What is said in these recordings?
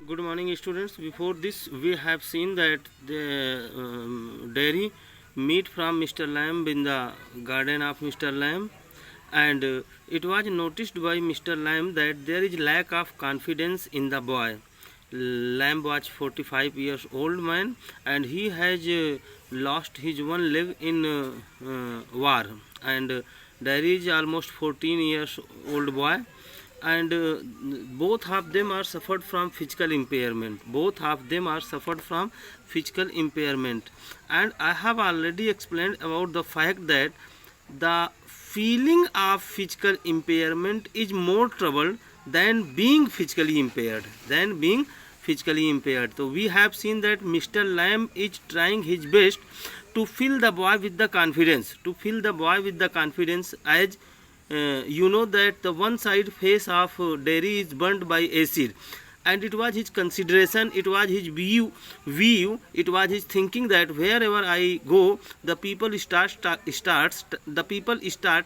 Good morning, students. Before this, we have seen that the dairy meet from Mr. Lamb in the garden of Mr. Lamb, and it was noticed by Mr. Lamb that there is lack of confidence in the boy. Lamb was 45 years old man, and he has lost his one leg in war, and dairy is almost 14 years old boy, and both of them are suffered from physical impairment. Both of them are suffered from physical impairment, and I have already explained about the fact that the feeling of physical impairment is more troubled than being physically impaired. So we have seen that Mr. Lamb is trying his best to fill the boy with the confidence, as you know that the one side face of dairy is burnt by acid, and it was his consideration, it was his view, it was his thinking that wherever I go, the people start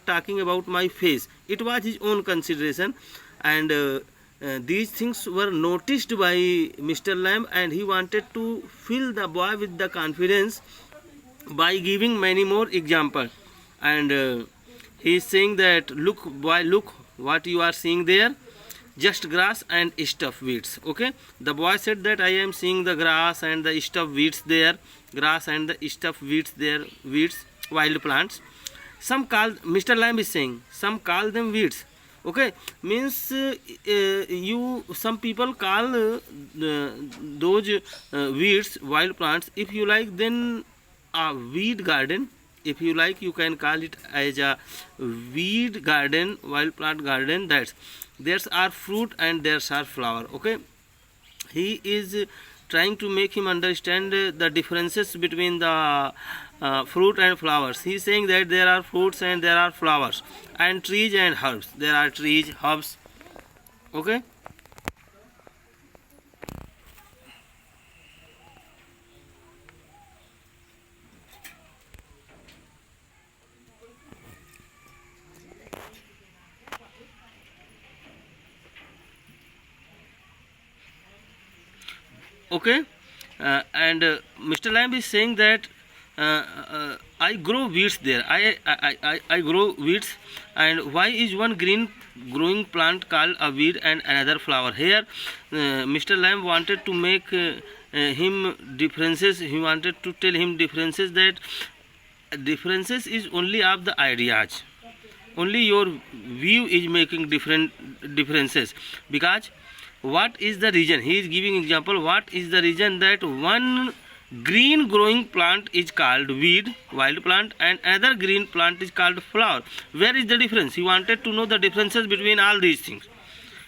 talking about my face. It was his own consideration, and these things were noticed by Mr. Lamb, and he wanted to fill the boy with the confidence by giving many more examples. And he is saying that, look boy, look what you are seeing there, just grass and stuff weeds. Okay, the boy said that I am seeing the grass and the stuff weeds there, weeds, wild plants. Some call, Mr. Lamb is saying, some call them weeds. Okay, means some people call those weeds wild plants. If you like, then a weed garden, if you like, you can call it as a weed garden, wild plant garden. That's there's are fruit and there's are flower. Okay, he is trying to make him understand the differences between the fruit and flowers. He is saying that there are fruits and there are flowers, and trees and herbs. There are trees, herbs. Okay. Okay, and Mr. Lamb is saying that I grow weeds there. I grow weeds, and why is one green growing plant called a weed and another flower? Here, Mr. Lamb wanted to make him differences. He wanted to tell him differences, that differences is only of the ideas. Only your view is making differences, because what is the reason? He is giving example. What is the reason that one green growing plant is called weed, wild plant, and another green plant is called flower? Where is the difference? He wanted to know the differences between all these things.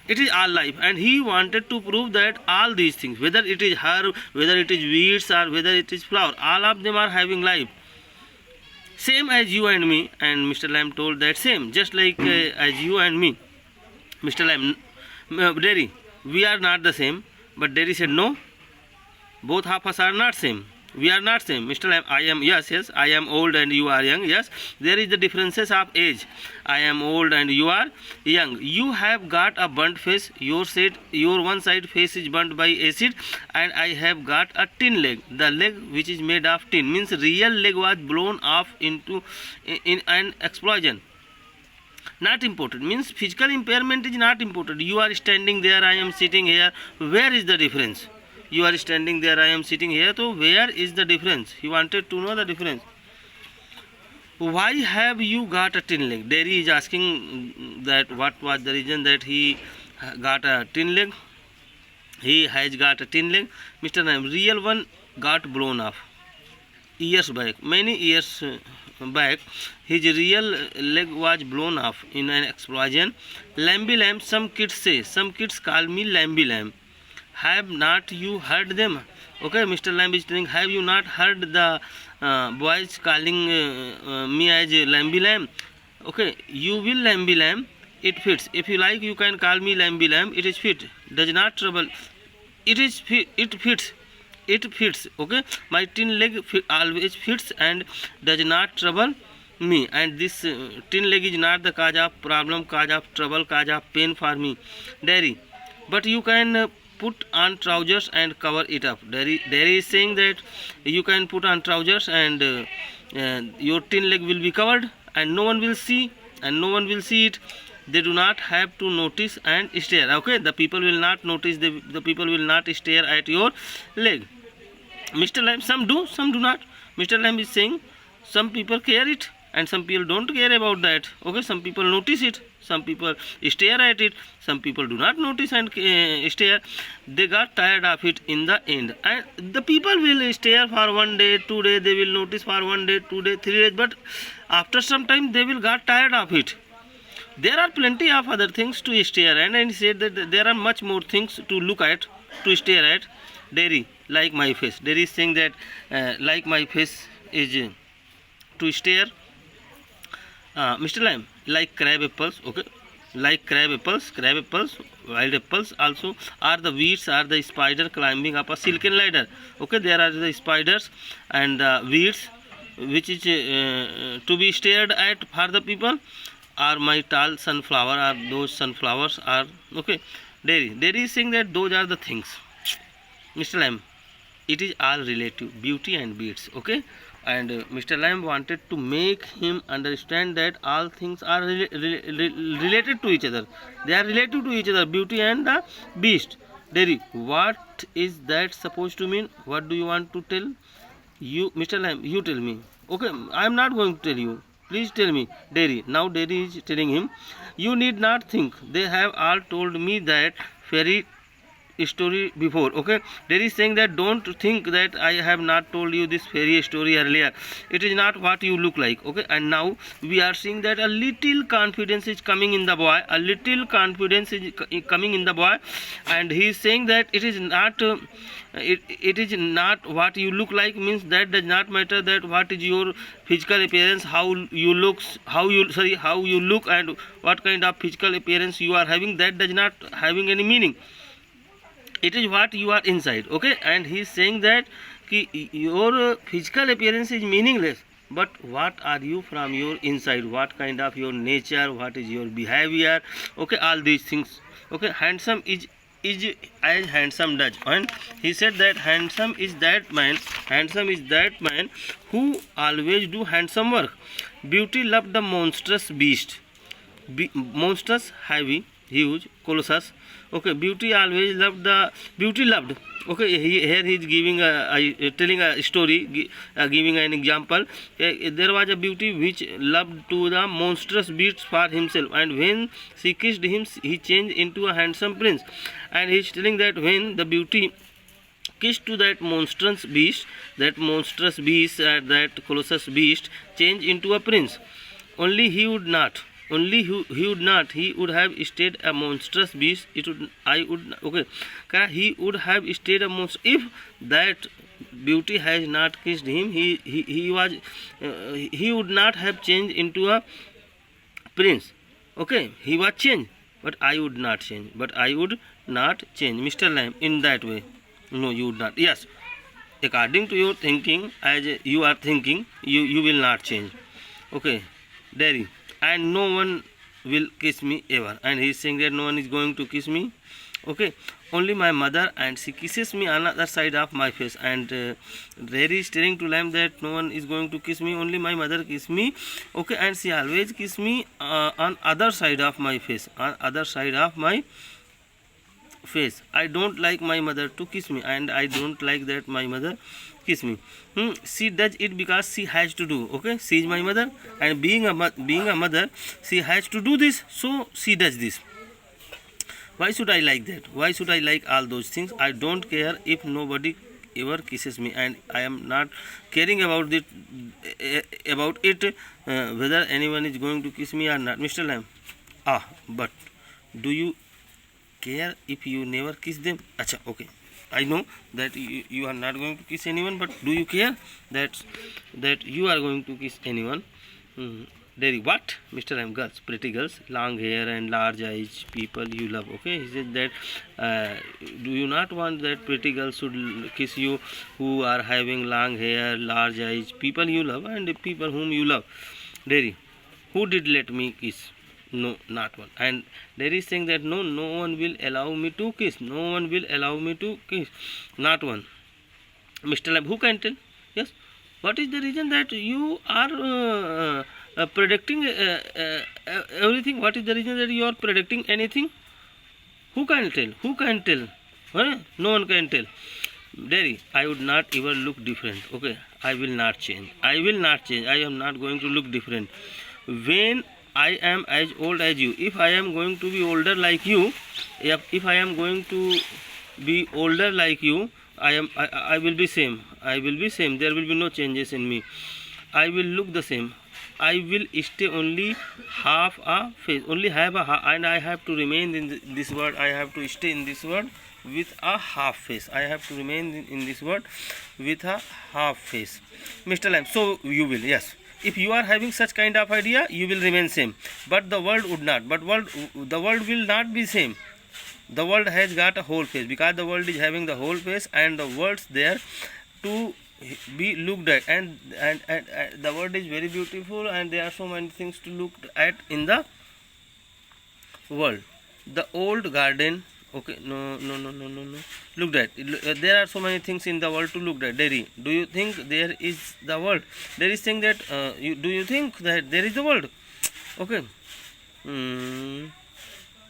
It is all life, and he wanted to prove that all these things, whether it is herb, whether it is weeds, or whether it is flower, all of them are having life, same as you and me. And Mr. Lamb told that same, just like as you and me. Mr. Lamb, dairy, we are not the same. But dairy said, no, both of us are not same. We are not same. Mr. Lamb, I am, yes, I am old and you are young. Yes, there is the differences of age. I am old and you are young. You have got a burnt face. Your one side face is burnt by acid, and I have got a tin leg. The leg which is made of tin, means real leg was blown off in an explosion. Not important, means physical impairment is not important. You are standing there, I am sitting here. Where is the difference? You are standing there, I am sitting here. So where is the difference? He wanted to know the difference. Why have you got a tin leg? Dairy is asking that what was the reason that he got a tin leg. He has got a tin leg. Mr. Lamb, real one got blown off years back, many years back. His real leg was blown off in an explosion. Lamby Lamb, some kids call me Lamby Lamb. Have not you heard them? Okay, Mr. Lamb is telling, have you not heard the boys calling me as Lamby Lamb? Okay, you will Lamby Lamb, it fits. If you like, you can call me Lamby Lamb. It is fit, does not trouble. It fits. Okay, my tin leg always fits and does not trouble me, and this tin leg is not the cause of problem, cause of trouble, cause of pain for me. Dairy, but you can put on trousers and cover it up. Derry is saying that you can put on trousers and your tin leg will be covered and no one will see it. They do not have to notice and stare. Okay, the people will not notice, the people will not stare at your leg. Mr. Lamb, some do, some do not. Mr. Lamb is saying some people care it and some people don't care about that. Okay, some people notice it, some people stare at it, some people do not notice and stare. They got tired of it in the end, and the people will stare for 1 day, 2 days, they will notice for 1 day, 2 days, 3 days, but after some time they will got tired of it. There are plenty of other things to stare at, and he said that there are much more things to look at, to stare at. Derry, like my face. Derry is saying that like my face is to stare. Mr. Lamb, like crab apples. Okay, like crab apples, wild apples also are the weeds, are the spider climbing up a silken ladder. Okay, there are the spiders and the weeds which is to be stared at for the people. Are my tall sunflower, are those sunflowers are okay. Derry is saying that those are the things. Mr. Lamb, it is all relative, beauty and beads. Okay, and Mr. Lamb wanted to make him understand that all things are related to each other. They are related to each other, beauty and the beast. Derry, what is that supposed to mean? What do you want to tell? You, Mr. Lamb, you tell me. Okay, I am not going to tell you. Please tell me. Derry, now Derry is telling him, you need not think. They have all told me that fairy story before. Okay, Derry is saying that don't think that I have not told you this fairy story earlier. It is not what you look like. Okay, and now we are seeing that a little confidence is coming in the boy. A little confidence is coming in the boy, and he is saying that it is not. It is not what you look like, means that does not matter that what is your physical appearance, how you look, how you look and what kind of physical appearance you are having, that does not having any meaning. It is what you are inside. Okay, and he is saying that your physical appearance is meaningless, but what are you from your inside, what kind of your nature, what is your behavior. Okay, all these things. Okay, handsome is as handsome does, and he said that handsome is that man who always do handsome work. Beauty loved the monstrous beast, monstrous, heavy, huge, colossus. Okay, beauty loved. Okay, here he is giving telling a story, giving an example. There was a beauty which loved to the monstrous beasts for himself, and when she kissed him, he changed into a handsome prince. And he is telling that when the beauty kissed to that monstrous beast, that colossus beast changed into a prince. Only he would not. He would have stayed a monstrous beast. He would have stayed a monster if that beauty has not kissed him. He would not have changed into a prince. Okay, he was changed, but I would not change. Mr. Lamb, in that way. No, you would not. Yes, according to your thinking, as you are thinking, you will not change. Okay, Derry. And no one will kiss me ever. And he is saying that no one is going to kiss me. Okay, only my mother, and she kisses me on the other side of my face. And Derry is telling to Lamb that no one is going to kiss me, only my mother kiss me. Okay, and she always kiss me on other side of my face. I don't like my mother to kiss me, and I don't like that my mother kiss me. She does it because she has to do. Okay, she is my mother, and being a mother, she has to do this, so she does this. Why should I like that? Why should I like all those things? I don't care if nobody ever kisses me, and I am not caring about it whether anyone is going to kiss me or not. Mr. Lamb, but do you care if you never kiss them? Acha, okay, I know that you are not going to kiss anyone, but do you care that you are going to kiss anyone? Derry, what? Mr. Lamb, girls, pretty girls, long hair and large eyes, people you love. Okay, he said that do you not want that pretty girls should kiss you who are having long hair, large eyes, people you love and people whom you love? Derry, who did let me kiss? No, not one. And there is saying that no, no one will allow me to kiss. No one will allow me to kiss. Not one. Mr. Lamb, who can tell? Yes. What is the reason that you are predicting everything? What is the reason that you are predicting anything? Who can tell? Who can tell? Huh? No one can tell. Derry, I would not even look different. Okay, I will not change. I will not change. I am not going to look different. When I am as old as you, if I am going to be older like you, if I am going to be older like you, I will be same. I will be same. There will be no changes in me. I will look the same. I will stay only half a face, only have a half, and I have to remain in this world. I have to stay in this world with a half face. I have to remain in this world with a half face. Mr. Lamb, so you will, yes. If you are having such kind of idea, you will remain same. But the world would not. But the world will not be same. The world has got a whole face, because the world is having the whole face, and the words there to be looked at, and the world is very beautiful, and there are so many things to look at in the world. The old garden, okay, no, looked at. There are so many things in the world to look at. Derry, do you think there is the world? There is saying that do you think that there is the world? Okay.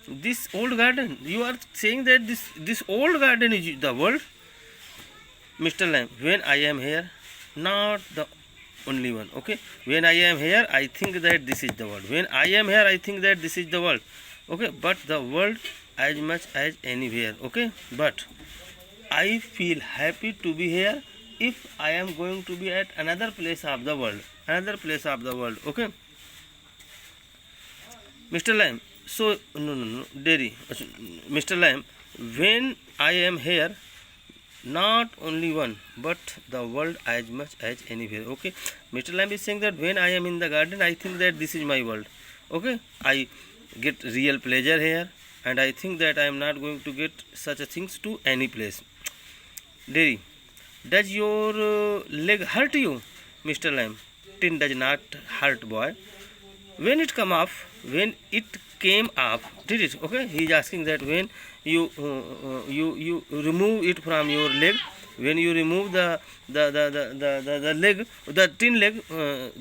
This old garden, you are saying that this old garden is the world? Mr. Lamb, when I am here, not the only one. Okay, when I am here, I think that this is the world. When I am here, I think that this is the world. Okay, but the world as much as anywhere. Okay, but I feel happy to be here if I am going to be at another place of the world. Another place of the world. Okay, Mr. Lamb, so no, Derry, Mr. Lamb, when I am here, not only one, but the world as much as anywhere. Okay, Mr. Lamb is saying that when I am in the garden, I think that this is my world. Okay, I get real pleasure here, and I think that I am not going to get such a things to any place. Derry, does your leg hurt you? Mr. Lamb, tin does not hurt, boy. When it come off, when it came up, did it? Okay, he is asking that when you remove it from your leg, when you remove the leg, the tin leg,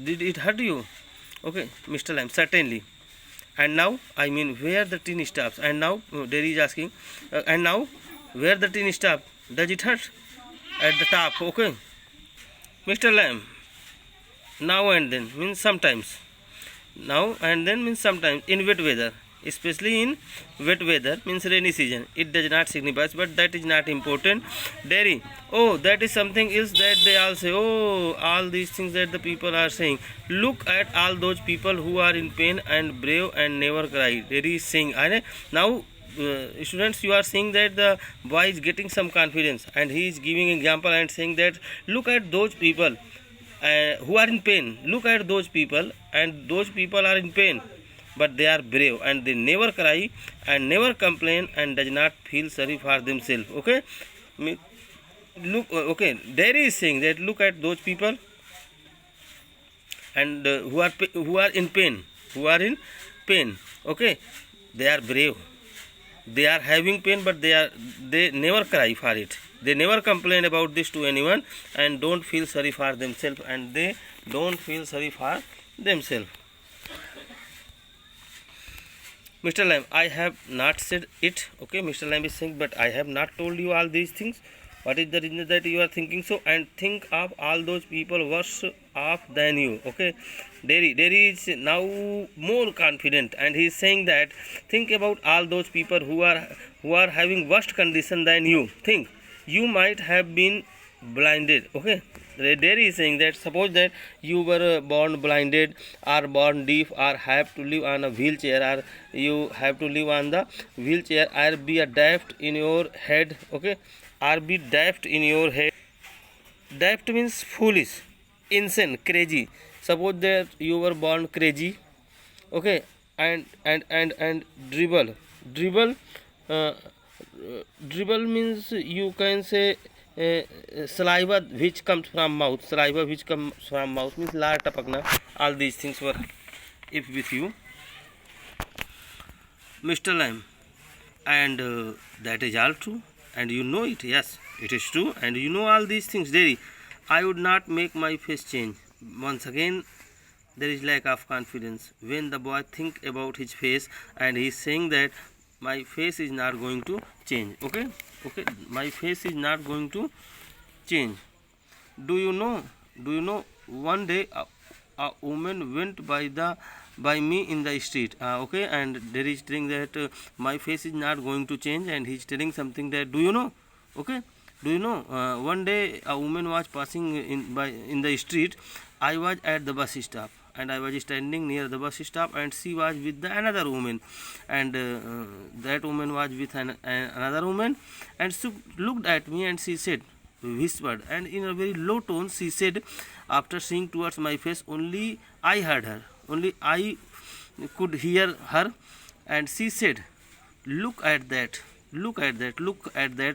did it hurt you? Okay, Mr. Lamb, certainly. And now, I mean, where the tin stops? And now, Derry is asking, and now, where the tin stop? Does it hurt? At the top, okay. Mr. Lamb, now and then means sometimes. Now and then means sometimes in wet weather, especially in wet weather means rainy season. It does not signify, but that is not important. Derry, oh, that is something else that they all say. Oh, all these things that the people are saying. Look at all those people who are in pain and brave and never cry. Derry is saying, now students, you are saying that the boy is getting some confidence, and he is giving example and saying that look at those people who are in pain. Look at those people, and those people are in pain, but they are brave, and they never cry and never complain and does not feel sorry for themselves. Okay, look. Okay, Derry is saying that look at those people and who are in pain, Okay, they are brave. They are having pain, but they never cry for it. They never complain about this to anyone, and don't feel sorry for themselves, and they don't feel sorry for themselves. Mr. Lamb, I have not said it. Okay, Mr. Lamb is saying, but I have not told you all these things. What is the reason that you are thinking so? And think of all those people worse off than you. Okay, Derry is now more confident, and he is saying that think about all those people who are having worse condition than you. Think, you might have been blinded. Okay, Derry is saying that suppose that you were born blinded, or born deaf, or have to live on a wheelchair, or you have to live on the wheelchair, or be a daft in your head. Okay, or be daft in your head. Daft means foolish, insane, crazy. Suppose that you were born crazy. Okay, and dribble. Dribble means you can say saliva which comes from mouth. Saliva which comes from mouth means lar tapakna. All these things were if with you. Mr. Lamb, and that is all true, and you know it. Yes, it is true, and you know all these things. Derry, I would not make my face change. Once again, there is lack of confidence when the boy think about his face, and he is saying that my face is not going to change. Okay, my face is not going to change. Do you know? One day a woman went by me in the street. Okay, and there is telling that my face is not going to change, and he is telling something that, do you know? Okay, do you know? One day a woman was passing in the street. I was at the bus stop, and I was standing near the bus stop, and she was with another woman, and that woman was with another woman, and she looked at me, and she said, whispered, and in a very low tone she said, after seeing towards my face, only I heard her, only I could hear her, and she said, look at that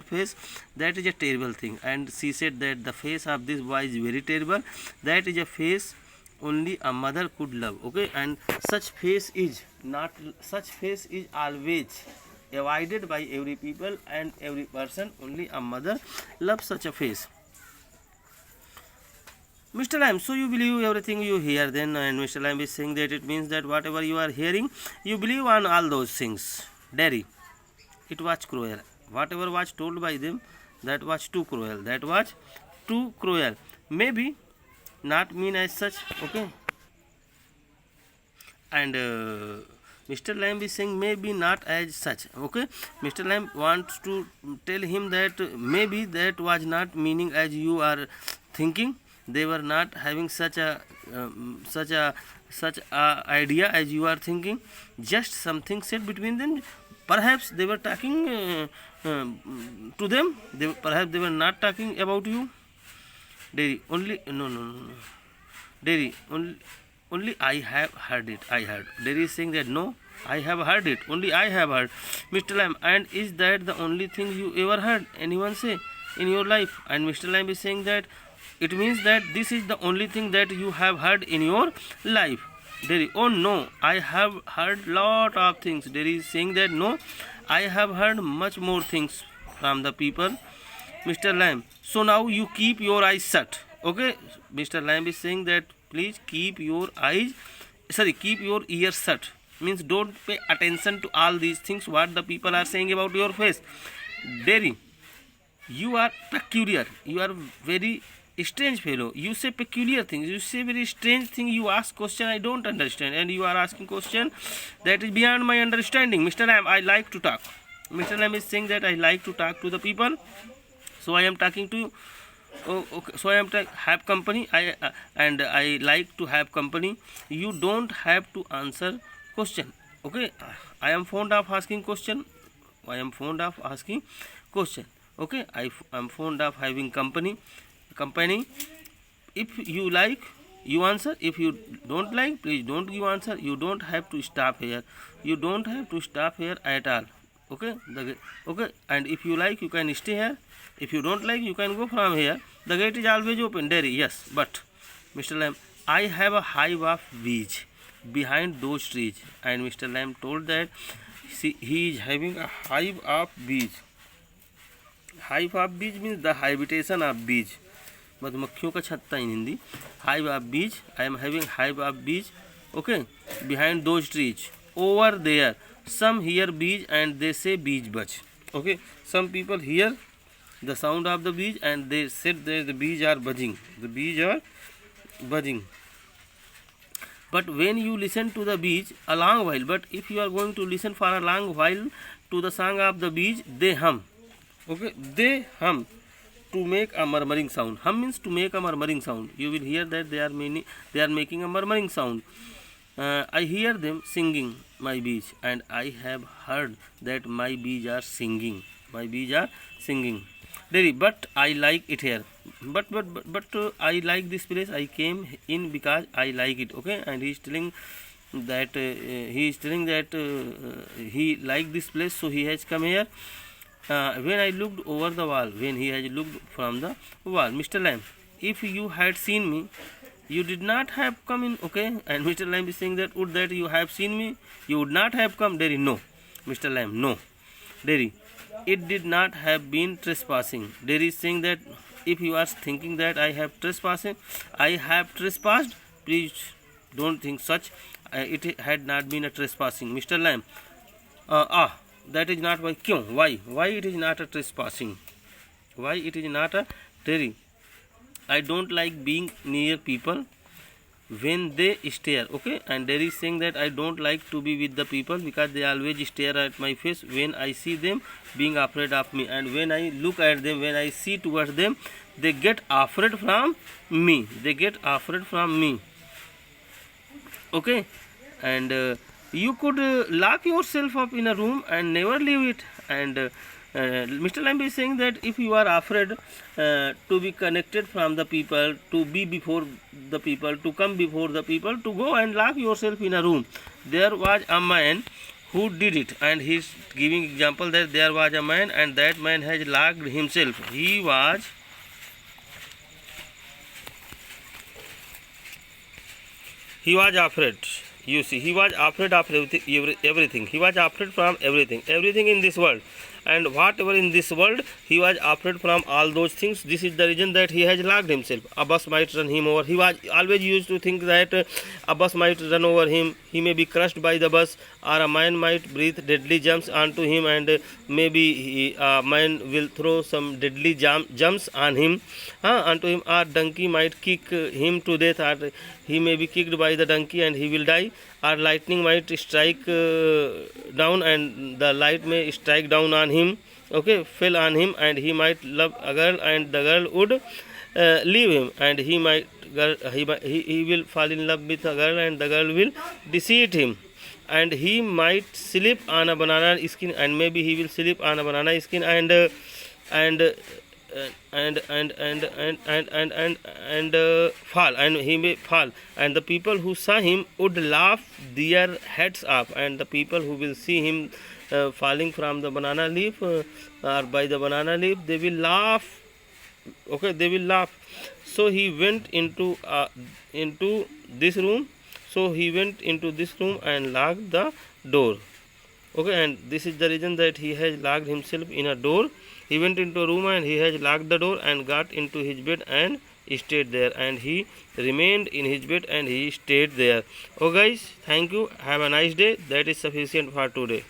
face, that is a terrible thing. And she said that the face of this boy is very terrible, that is a face only a mother could love. Okay, and such face is always avoided by every people and every person. Only a mother loves such a face. Mr. Lamb, so you believe everything you hear then? And Mr. Lamb is saying that it means that whatever you are hearing, you believe on all those things. Derry, it was cruel. Whatever was told by them, that was too cruel. Maybe not mean as such. Okay, and Mr. Lamb is saying maybe not as such. Okay, Mr. Lamb wants to tell him that maybe that was not meaning as you are thinking. They were not having such a idea as you are thinking. Just something said between them. Perhaps they were talking to them. Perhaps they were not talking about you. Derry, only no. Derry, only I have heard it. I heard. Derry is saying that no, I have heard it. Only I have heard. Mr. Lamb, and is that the only thing you ever heard anyone say in your life? And Mr. Lamb is saying that it means that this is the only thing that you have heard in your life. Derry, oh no, I have heard lot of things. Derry is saying that no, I have heard much more things from the people. Mr. Lamb, so now you keep your eyes shut. Okay, Mr. Lamb is saying that please keep your ears shut. Means don't pay attention to all these things what the people are saying about your face. Derry, you are peculiar. You are very strange fellow. You say peculiar things. You say very strange thing. You ask question I don't understand, and you are asking question that is beyond my understanding. Mr. Lamb, I like to talk. Mr. Lamb is saying that I like to talk to the people, so I am talking to you. Oh, okay. So I am have company. I like to have company. You don't have to answer question. Okay, I am fond of asking question. Okay, I am fond of having company. If you like, you answer. If you don't like, please don't give answer. You don't have to stop here. At all. Okay, okay. And if you like, you can stay here. If you don't like, you can go from here. The gate is always open. Derry, yes, but Mr. Lamb, I have a hive of bees behind those trees. And Mr. Lamb told that he is having a hive of bees. Hive of bees means the habitation of bees. मधुमक्खियों का छत्ता in Hindi. Hive of bees. I am having hive of bees. Okay, behind those trees. Over there, some hear bees and they say bees buzz. Okay, some people hear the sound of the bees and they said that the bees are buzzing. But when you listen to the bees a long while, but if you are going to listen for a long while to the song of the bees, they hum. Okay, they hum to make a murmuring sound. Hum means to make a murmuring sound. You will hear that they are making a murmuring sound. I hear them singing, my bees, and I have heard that my bees are singing. Derry, but I like it here. But I like this place. I came in because I like it. Okay, and he is telling that he liked this place, so he has come here. When I looked over the wall, when he has looked from the wall. Mr. Lamb, if you had seen me, you did not have come in. Okay, and Mr. Lamb is saying that would that you have seen me, you would not have come. Derry, no. Mr. Lamb, no. Derry, it did not have been trespassing. Derry is saying that if you are thinking that I have trespassed, please don't think such. It had not been a trespassing. Mr. Lamb, that is not why. Kyun? Why it is not a trespassing? Why it is not a Derry? I don't like being near people when they stare. Okay, and Derry is saying that I don't like to be with the people because they always stare at my face when I see them being afraid of me, and when I look at them, when I see towards them, they get afraid from me. Okay, and you could lock yourself up in a room and never leave it. And Mr. Lamb is saying that if you are afraid to be connected from the people, to be before the people, to come before the people, to go and lock yourself in a room. There was a man who did it, and he is giving example that there was a man, and that man has locked himself. He was afraid. You see, he was afraid of everything. He was afraid from everything in this world, and whatever in this world, he was afraid from all those things. This is the reason that he has locked himself. A bus might run him over. He was always used to think that a bus might run over him. He may be crushed by the bus, or a man might breathe deadly jumps onto him, and maybe a man will throw some deadly jumps on him, onto him, or donkey might kick him to death, or he may be kicked by the donkey and he will die, or lightning might strike down and the light may strike down on him, okay, fell on him, and he might love a girl and the girl would leave him, and he will fall in love with a girl and the girl will deceive him, and he might slip on a banana skin, and maybe he will slip on a banana skin and fall, and he may fall, and the people who saw him would laugh their heads off, and the people who will see him falling from the banana leaf or by the banana leaf, they will laugh. Okay, they will laugh. So he went into this room. And locked the door. Okay, and this is the reason that he has locked himself in a door. He went into a room and he has locked the door and got into his bed and stayed there, and he remained in his bed and he stayed there. Oh guys, thank you. Have a nice day. That is sufficient for today.